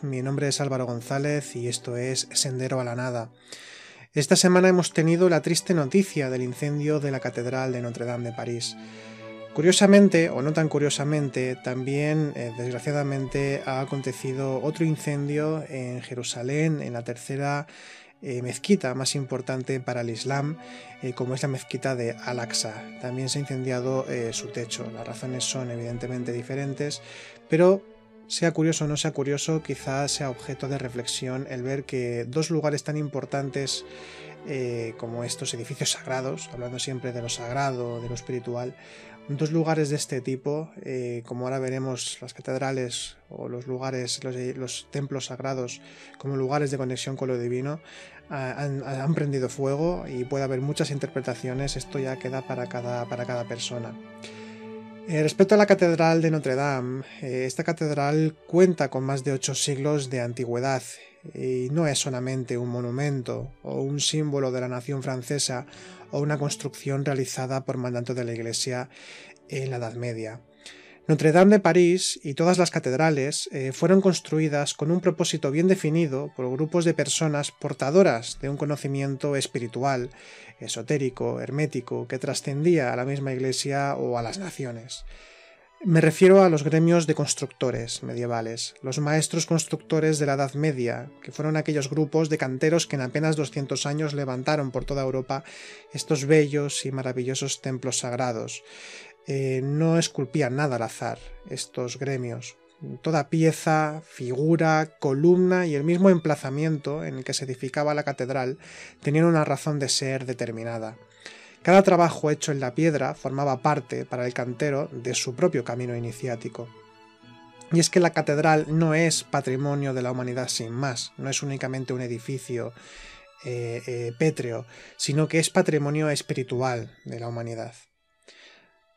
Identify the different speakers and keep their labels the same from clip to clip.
Speaker 1: Mi nombre es Álvaro González y esto es Sendero a la Nada. Esta semana hemos tenido la triste noticia del incendio de la Catedral de Notre Dame de París. Curiosamente, o no tan curiosamente, también desgraciadamente ha acontecido otro incendio en Jerusalén, en la tercera mezquita más importante para el Islam, como es la mezquita de Al-Aqsa. También se ha incendiado su techo. Las razones son evidentemente diferentes, pero sea curioso o no sea curioso, quizás sea objeto de reflexión el ver que dos lugares tan importantes como estos edificios sagrados, hablando siempre de lo sagrado, de lo espiritual, dos lugares de este tipo, como ahora veremos las catedrales o los lugares, los templos sagrados como lugares de conexión con lo divino, han prendido fuego y puede haber muchas interpretaciones. Esto ya queda para cada persona. Respecto a la Catedral de Notre Dame, esta catedral cuenta con más de 8 siglos de antigüedad y no es solamente un monumento o un símbolo de la nación francesa o una construcción realizada por mandato de la Iglesia en la Edad Media. Notre Dame de París y todas las catedrales fueron construidas con un propósito bien definido por grupos de personas portadoras de un conocimiento espiritual, esotérico, hermético, que trascendía a la misma Iglesia o a las naciones. Me refiero a los gremios de constructores medievales, los maestros constructores de la Edad Media, que fueron aquellos grupos de canteros que en apenas 200 años levantaron por toda Europa estos bellos y maravillosos templos sagrados. No esculpían nada al azar estos gremios. Toda pieza, figura, columna y el mismo emplazamiento en el que se edificaba la catedral tenían una razón de ser determinada. Cada trabajo hecho en la piedra formaba parte, para el cantero, de su propio camino iniciático. Y es que la catedral no es patrimonio de la humanidad sin más, no es únicamente un edificio pétreo, sino que es patrimonio espiritual de la humanidad.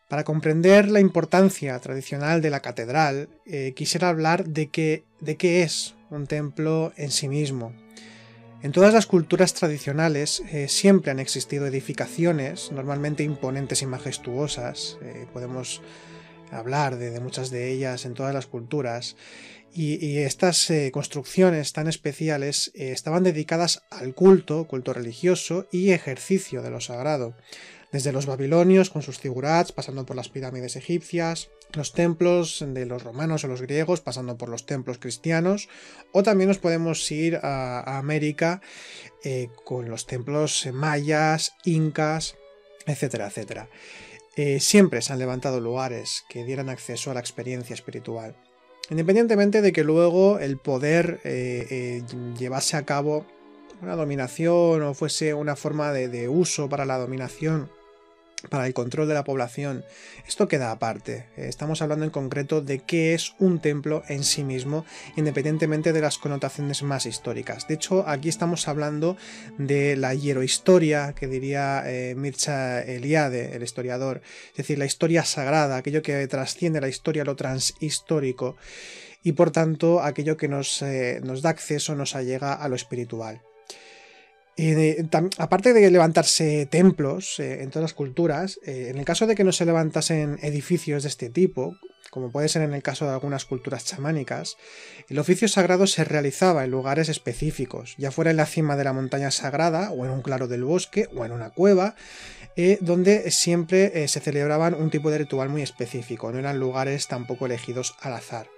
Speaker 1: Para comprender la importancia tradicional de la catedral, quisiera hablar de qué es un templo en sí mismo. En todas las culturas tradicionales siempre han existido edificaciones, normalmente imponentes y majestuosas. Podemos hablar de muchas de ellas en todas las culturas. Y estas construcciones tan especiales estaban dedicadas al culto religioso y ejercicio de lo sagrado. Desde los babilonios con sus zigurats, pasando por las pirámides egipcias, los templos de los romanos o los griegos, pasando por los templos cristianos, o también nos podemos ir a América con los templos mayas, incas, etcétera, etcétera. Siempre se han levantado lugares que dieran acceso a la experiencia espiritual, independientemente de que luego el poder llevase a cabo una dominación o fuese una forma de uso para la dominación, para el control de la población. Esto queda aparte. Estamos hablando en concreto de qué es un templo en sí mismo, independientemente de las connotaciones más históricas. De hecho, aquí estamos hablando de la hierohistoria, que diría Mircea Eliade, el historiador, es decir, la historia sagrada, aquello que trasciende la historia, lo transhistórico, y por tanto aquello que nos da acceso, nos allega a lo espiritual. Aparte de levantarse templos en todas las culturas, en el caso de que no se levantasen edificios de este tipo, como puede ser en el caso de algunas culturas chamánicas, el oficio sagrado se realizaba en lugares específicos, ya fuera en la cima de la montaña sagrada, o en un claro del bosque, o en una cueva, donde siempre se celebraban un tipo de ritual muy específico, no eran lugares tampoco elegidos al azar.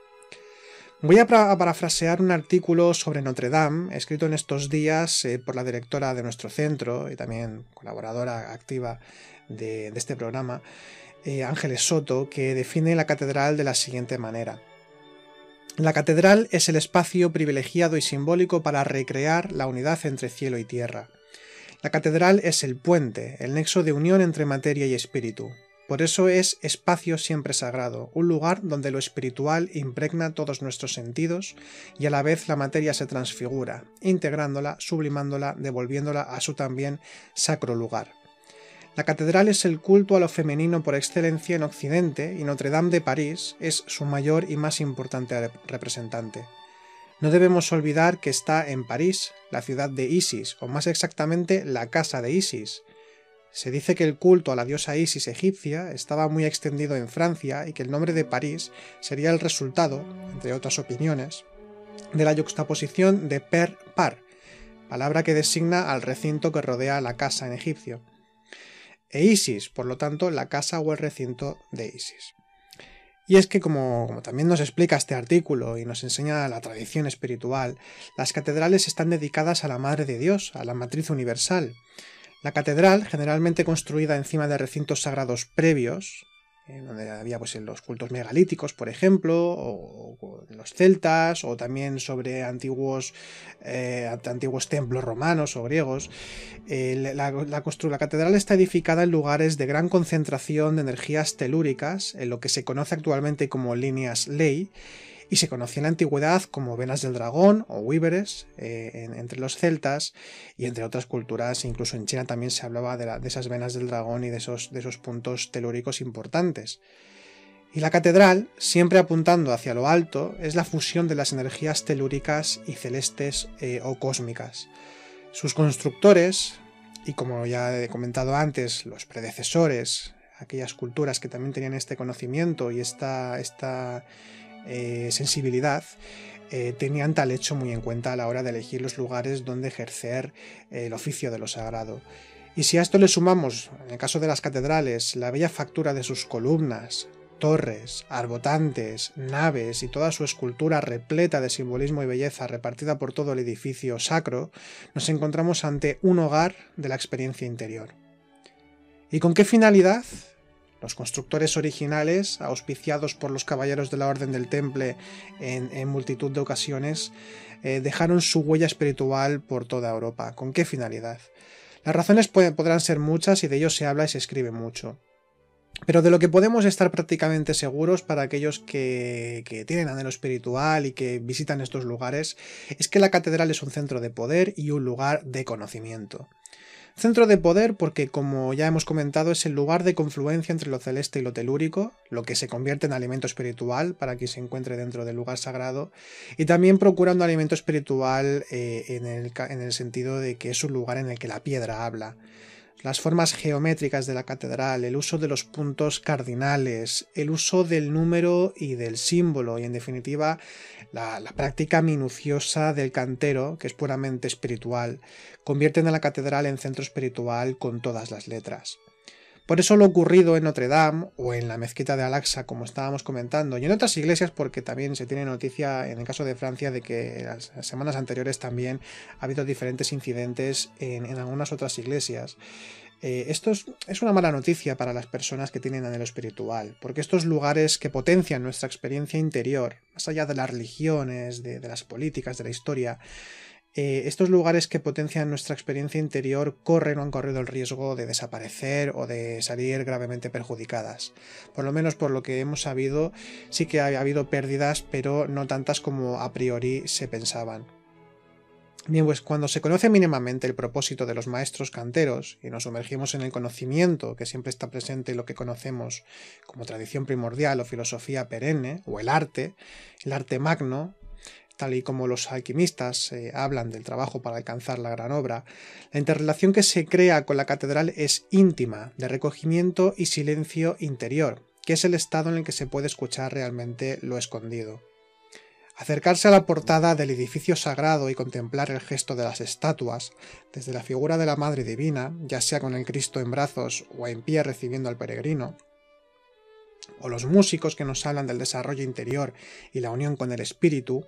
Speaker 1: Voy a parafrasear un artículo sobre Notre Dame, escrito en estos días por la directora de nuestro centro y también colaboradora activa de este programa, Ángeles Soto, que define la catedral de la siguiente manera. La catedral es el espacio privilegiado y simbólico para recrear la unidad entre cielo y tierra. La catedral es el puente, el nexo de unión entre materia y espíritu. Por eso es espacio siempre sagrado, un lugar donde lo espiritual impregna todos nuestros sentidos y a la vez la materia se transfigura, integrándola, sublimándola, devolviéndola a su también sacro lugar. La catedral es el culto a lo femenino por excelencia en Occidente y Notre Dame de París es su mayor y más importante representante. No debemos olvidar que está en París, la ciudad de Isis, o más exactamente la casa de Isis. Se dice que el culto a la diosa Isis egipcia estaba muy extendido en Francia y que el nombre de París sería el resultado, entre otras opiniones, de la yuxtaposición de per-par, palabra que designa al recinto que rodea la casa en egipcio, e Isis, por lo tanto, la casa o el recinto de Isis. Y es que, como también nos explica este artículo y nos enseña la tradición espiritual, las catedrales están dedicadas a la Madre de Dios, a la Matriz Universal. La catedral, generalmente construida encima de recintos sagrados previos, donde había pues en los cultos megalíticos, por ejemplo, o los celtas, o también sobre antiguos templos romanos o griegos. La catedral está edificada en lugares de gran concentración de energías telúricas, en lo que se conoce actualmente como líneas ley, y se conocía en la antigüedad como venas del dragón o víveres entre los celtas y entre otras culturas. Incluso en China también se hablaba de esas venas del dragón y de esos puntos telúricos importantes. Y la catedral, siempre apuntando hacia lo alto, es la fusión de las energías telúricas y celestes o cósmicas. Sus constructores, y como ya he comentado antes, los predecesores, aquellas culturas que también tenían este conocimiento y esta sensibilidad, tenían tal hecho muy en cuenta a la hora de elegir los lugares donde ejercer el oficio de lo sagrado. Y si a esto le sumamos, en el caso de las catedrales, la bella factura de sus columnas, torres, arbotantes, naves y toda su escultura repleta de simbolismo y belleza repartida por todo el edificio sacro, nos encontramos ante un hogar de la experiencia interior. ¿Y con qué finalidad? Los constructores originales, auspiciados por los caballeros de la Orden del Temple en multitud de ocasiones, dejaron su huella espiritual por toda Europa. ¿Con qué finalidad? Las razones podrán ser muchas y de ello se habla y se escribe mucho. Pero de lo que podemos estar prácticamente seguros para aquellos que tienen anhelo espiritual y que visitan estos lugares es que la catedral es un centro de poder y un lugar de conocimiento. Centro de poder porque, como ya hemos comentado, es el lugar de confluencia entre lo celeste y lo telúrico, lo que se convierte en alimento espiritual para quien se encuentre dentro del lugar sagrado, y también procura un alimento espiritual en el sentido de que es un lugar en el que la piedra habla. Las formas geométricas de la catedral, el uso de los puntos cardinales, el uso del número y del símbolo y, en definitiva, la práctica minuciosa del cantero, que es puramente espiritual, convierten a la catedral en centro espiritual con todas las letras. Por eso lo ocurrido en Notre Dame o en la mezquita de Al-Aqsa, como estábamos comentando, y en otras iglesias, porque también se tiene noticia en el caso de Francia de que las semanas anteriores también ha habido diferentes incidentes en algunas otras iglesias. Esto es una mala noticia para las personas que tienen anhelo espiritual, porque estos lugares que potencian nuestra experiencia interior, más allá de las religiones, de las políticas, de la historia, estos lugares que potencian nuestra experiencia interior corren o han corrido el riesgo de desaparecer o de salir gravemente perjudicadas. Por lo menos por lo que hemos sabido, sí que ha habido pérdidas, pero no tantas como a priori se pensaban. Bien, pues cuando se conoce mínimamente el propósito de los maestros canteros y nos sumergimos en el conocimiento que siempre está presente en lo que conocemos como tradición primordial o filosofía perenne, o el arte magno, tal y como los alquimistas hablan del trabajo para alcanzar la gran obra, la interrelación que se crea con la catedral es íntima, de recogimiento y silencio interior, que es el estado en el que se puede escuchar realmente lo escondido. Acercarse a la portada del edificio sagrado y contemplar el gesto de las estatuas, desde la figura de la Madre Divina, ya sea con el Cristo en brazos o en pie recibiendo al peregrino, o los músicos que nos hablan del desarrollo interior y la unión con el espíritu,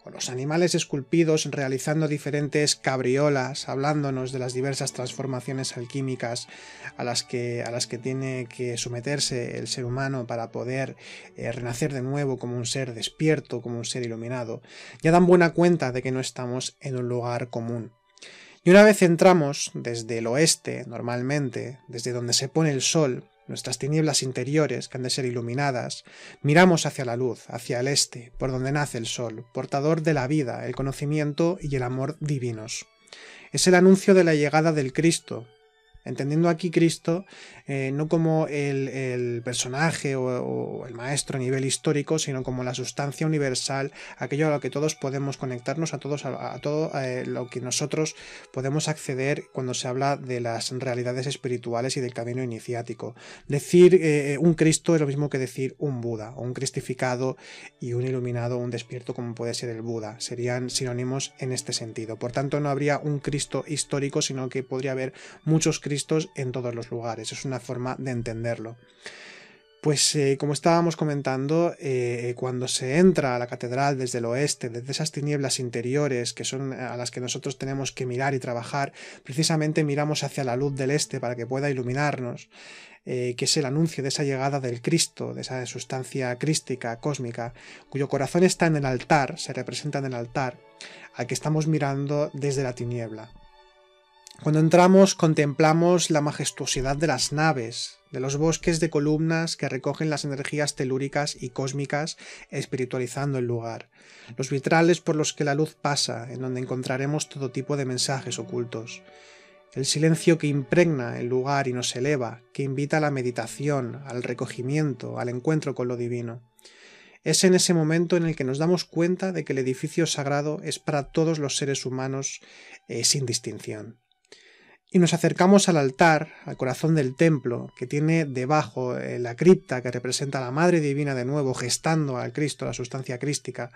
Speaker 1: o los animales esculpidos realizando diferentes cabriolas, hablándonos de las diversas transformaciones alquímicas a las que tiene que someterse el ser humano para poder renacer de nuevo como un ser despierto, como un ser iluminado, ya dan buena cuenta de que no estamos en un lugar común. Y una vez entramos desde el oeste, normalmente, desde donde se pone el sol, nuestras tinieblas interiores, que han de ser iluminadas, miramos hacia la luz, hacia el este, por donde nace el sol, portador de la vida, el conocimiento y el amor divinos. Es el anuncio de la llegada del Cristo, entendiendo aquí Cristo no como el personaje o el maestro a nivel histórico, sino como la sustancia universal, aquello a lo que todos podemos conectarnos, a todo lo que nosotros podemos acceder cuando se habla de las realidades espirituales y del camino iniciático. Decir un Cristo es lo mismo que decir un Buda, o un cristificado y un iluminado, un despierto como puede ser el Buda. Serían sinónimos en este sentido. Por tanto, no habría un Cristo histórico, sino que podría haber muchos Cristos en todos los lugares. Es una forma de entenderlo. Pues como estábamos comentando, cuando se entra a la catedral desde el oeste, desde esas tinieblas interiores que son a las que nosotros tenemos que mirar y trabajar, precisamente miramos hacia la luz del este para que pueda iluminarnos, que es el anuncio de esa llegada del Cristo, de esa sustancia crística, cósmica, cuyo corazón está en el altar, se representa en el altar, al que estamos mirando desde la tiniebla. Cuando entramos contemplamos la majestuosidad de las naves, de los bosques de columnas que recogen las energías telúricas y cósmicas espiritualizando el lugar, los vitrales por los que la luz pasa, en donde encontraremos todo tipo de mensajes ocultos, el silencio que impregna el lugar y nos eleva, que invita a la meditación, al recogimiento, al encuentro con lo divino. Es en ese momento en el que nos damos cuenta de que el edificio sagrado es para todos los seres humanos sin distinción. Y nos acercamos al altar, al corazón del templo, que tiene debajo la cripta que representa a la Madre Divina de nuevo, gestando al Cristo, la sustancia crística,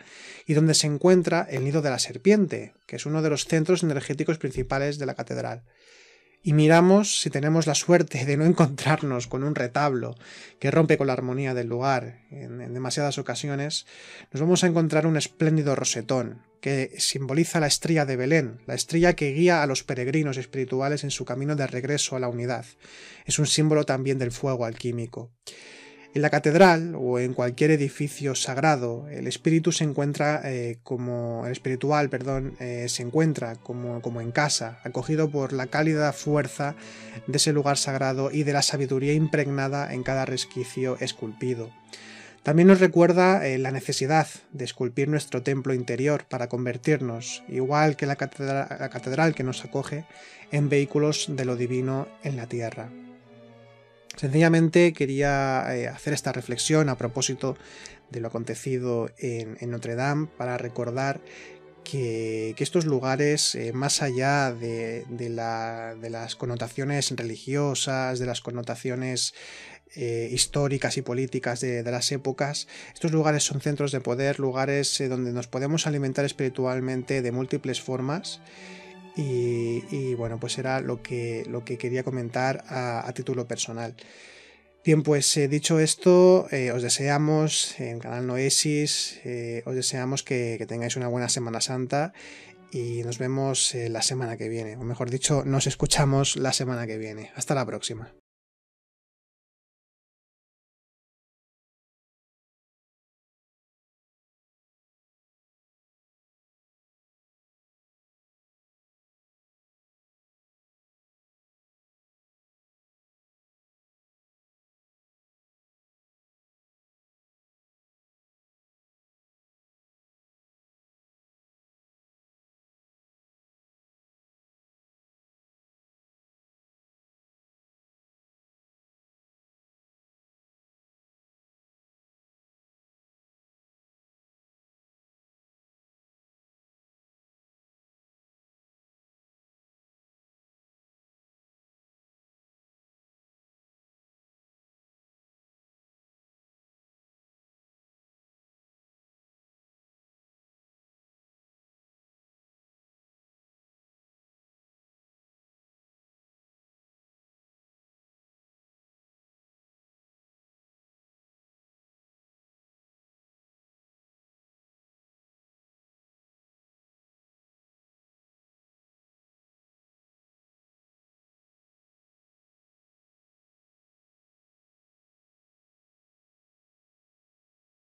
Speaker 1: y donde se encuentra el nido de la serpiente, que es uno de los centros energéticos principales de la catedral. Y miramos si tenemos la suerte de no encontrarnos con un retablo que rompe con la armonía del lugar en demasiadas ocasiones, nos vamos a encontrar un espléndido rosetón que simboliza la estrella de Belén, la estrella que guía a los peregrinos espirituales en su camino de regreso a la unidad. Es un símbolo también del fuego alquímico. En la catedral o en cualquier edificio sagrado, el espíritu se encuentra se encuentra como en casa, acogido por la cálida fuerza de ese lugar sagrado y de la sabiduría impregnada en cada resquicio esculpido. También nos recuerda la necesidad de esculpir nuestro templo interior para convertirnos, igual que la catedral que nos acoge, en vehículos de lo divino en la tierra. Sencillamente quería hacer esta reflexión a propósito de lo acontecido en Notre Dame para recordar que estos lugares, más allá de las connotaciones religiosas, de las connotaciones históricas y políticas de las épocas, estos lugares son centros de poder, lugares donde nos podemos alimentar espiritualmente de múltiples formas. Y bueno, pues era lo que quería comentar a título personal. Bien, pues dicho esto, os deseamos en Canal Noesis, os deseamos que tengáis una buena Semana Santa y nos vemos la semana que viene, o mejor dicho, nos escuchamos la semana que viene. Hasta la próxima.